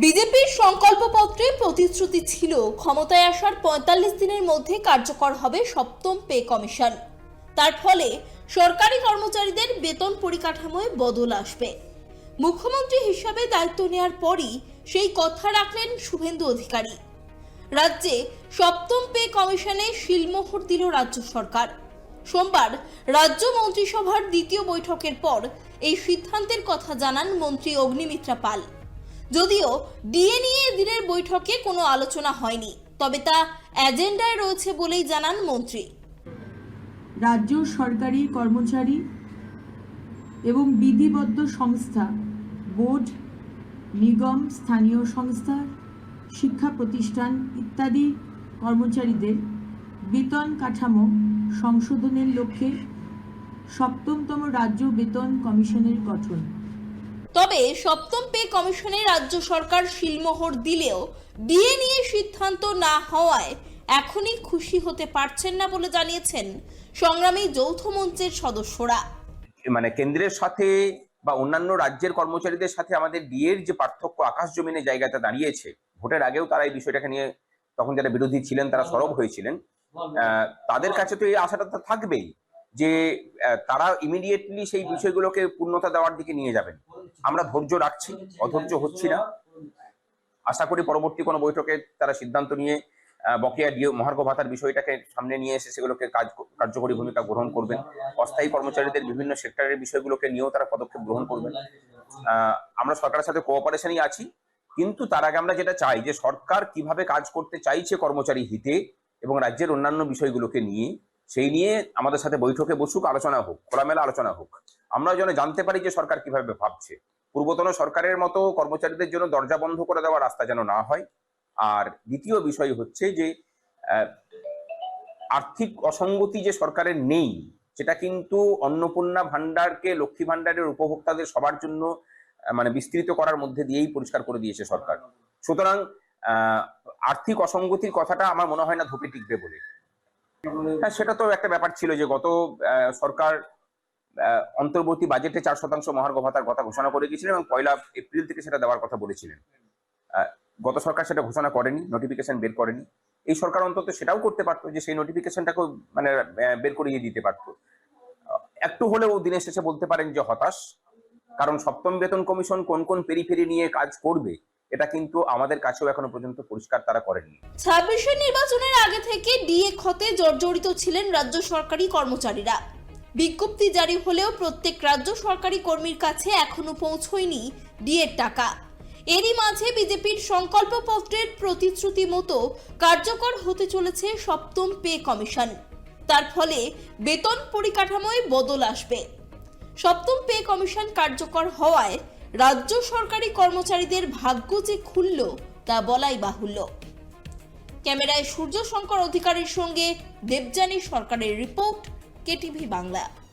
বিজেপির সংকল্পপত্রে প্রতিশ্রুতি ছিল ক্ষমতায় আসার ৪৫ দিনের মধ্যে কার্যকর হবে সপ্তম পে কমিশন। তার ফলে সরকারি কর্মচারীদের বেতন পরিকাঠামোয় বদল আসবে। মুখ্যমন্ত্রী হিসাবে দায়িত্ব নেওয়ার পরই সেই কথা রাখলেন শুভেন্দু অধিকারী। রাজ্যে সপ্তম পে কমিশনে শিলমোহর দিল রাজ্য সরকার। সোমবার রাজ্য মন্ত্রিসভার দ্বিতীয় বৈঠকের পর এই সিদ্ধান্তের কথা জানান মন্ত্রী অগ্নিমিত্রা পাল। যদিও ডিএ নিয়ে দিনের বৈঠকে কোনো আলোচনা হয়নি, তবে তা এজেন্ডায় রয়েছে বলেই জানান মন্ত্রী। রাজ্য সরকারি কর্মচারী এবং বিধিবদ্ধ সংস্থা, বোর্ড, নিগম, স্থানীয় সংস্থা, শিক্ষা প্রতিষ্ঠান ইত্যাদি কর্মচারীদের বেতন কাঠামো সংশোধনের লক্ষ্যে সপ্তমতম রাজ্য বেতন কমিশনের গঠন। তবে সপ্তম পে কমিশনে রাজ্য সরকার শিলমোহর দিলেও ডিএ নিয়ে সিদ্ধান্ত না হওয়ায় এখনই খুশি হতে পারছেন না বলে জানিয়েছেন সংগ্রামী যৌথ মঞ্চের সদস্যরা। মানে কেন্দ্রের সাথে বা অন্যান্য রাজ্যের কর্মচারীদের সাথে আমাদের ডিএর যে পার্থক্য আকাশ জমিনের জায়গাতে দাঁড়িয়েছে, ভোটের আগেও তারা এই বিষয়টাকে নিয়ে তখন যারা বিরোধী ছিলেন তারা সরব হয়েছিলেন। তাদের কাছে তো এই আশাটা তো থাকবেই যে তারা ইমিডিয়েটলি সেই বিষয়গুলোকে পূর্ণতা দেওয়ার দিকে নিয়ে যাবেন। আমরা ধৈর্য রাখছি, অধৈর্য হচ্ছি না। আশা করি পরবর্তী কোনো বৈঠকে তারা সিদ্ধান্ত নিয়ে বকেয়া ডিও মহার্ঘ ভাতার বিষয়টাকে সামনে নিয়ে এসে সেগুলোকে কার্যকরী ভূমিকা গ্রহণ করবেন। অস্থায়ী কর্মচারীদের বিভিন্ন সেক্টরের বিষয়গুলোকে নিয়েও তারা পদক্ষেপ গ্রহণ করবেন। আমরা সরকারের সাথে কোঅপারেশনই আছি, কিন্তু তার আগে আমরা যেটা চাই যে সরকার কিভাবে কাজ করতে চাইছে কর্মচারী হিতে এবং রাজ্যের অন্যান্য বিষয়গুলোকে নিয়ে, সেই নিয়ে আমাদের সাথে বৈঠকে বসুক, আলোচনা হোক, খোলামেলা আলোচনা হোক। আমরা যেন জানতে পারি যে সরকার কিভাবে ভাবছে। পূর্বতন সরকারের মতো কর্মচারীদের জন্য দরজা বন্ধ করে দেওয়ার রাস্তা যেন না হয়। আর দ্বিতীয় বিষয় হচ্ছে যে আর্থিক অসঙ্গতি যে সরকারের নেই, সেটা কিন্তু অন্নপূর্ণা ভান্ডারকে লক্ষ্মী ভান্ডারের উপভোক্তাদের সবার জন্য মানে বিস্তৃত করার মধ্যে দিয়েই পরিষ্কার করে দিয়েছে সরকার। সুতরাং আর্থিক অসঙ্গতির কথাটা আমার মনে হয় না ধোপে টিকবে বলে। হ্যাঁ, সেটা তো একটা ব্যাপার ছিল যে গত সরকার অন্তর্বর্তী বাজেটে 4% মহার্ঘ ভাতার কথা ঘোষণা করে গিয়েছিলেন এবং 1 এপ্রিল থেকে সেটা দেওয়ার কথা বলেছিলেন। গত সরকার সেটা ঘোষণা করেনি, নোটিফিকেশন বের করেনি। এই সরকার অন্তত সেটাও করতে পারতো যে সেই নোটিফিকেশনটাকেও মানে বের করিয়ে দিতে পারতো। একটু হলেও দিনের শেষে বলতে পারেন যে হতাশ, কারণ সপ্তম বেতন কমিশন কোন কোন পেরিফেরি নিয়ে কাজ করবে এটা কিন্তু আমাদের কাছেও এখনো পর্যন্ত পরিষ্কার তারা করেননি। 26 নির্বাচনের আগে থেকে ডিএ খতে জর্জরিত ছিলেন রাজ্য সরকারি কর্মচারীরা। বিজ্ঞপ্তি জারি হলেও প্রত্যেক রাজ্য সরকারি কর্মীর কাছে এখনো পৌঁছয়নি ডিএর টাকা। এরই মাঝে বিজেপির সংকল্পপত্রের প্রতিশ্রুতি মতো কার্যকর হতে চলেছে সপ্তম পে কমিশন। তার ফলে বেতন পরিকাঠামোয় বদল আসবে। সপ্তম পে কমিশন কার্যকর হওয়ায় রাজ্য সরকারি কর্মচারীদের ভাগ্য যে খুলল তা বলাই বাহুল্য। ক্যামেরায় সূর্য শঙ্কর অধিকারীর সঙ্গে দেবযানী সরকারের রিপোর্ট, কেটিভি বাংলা।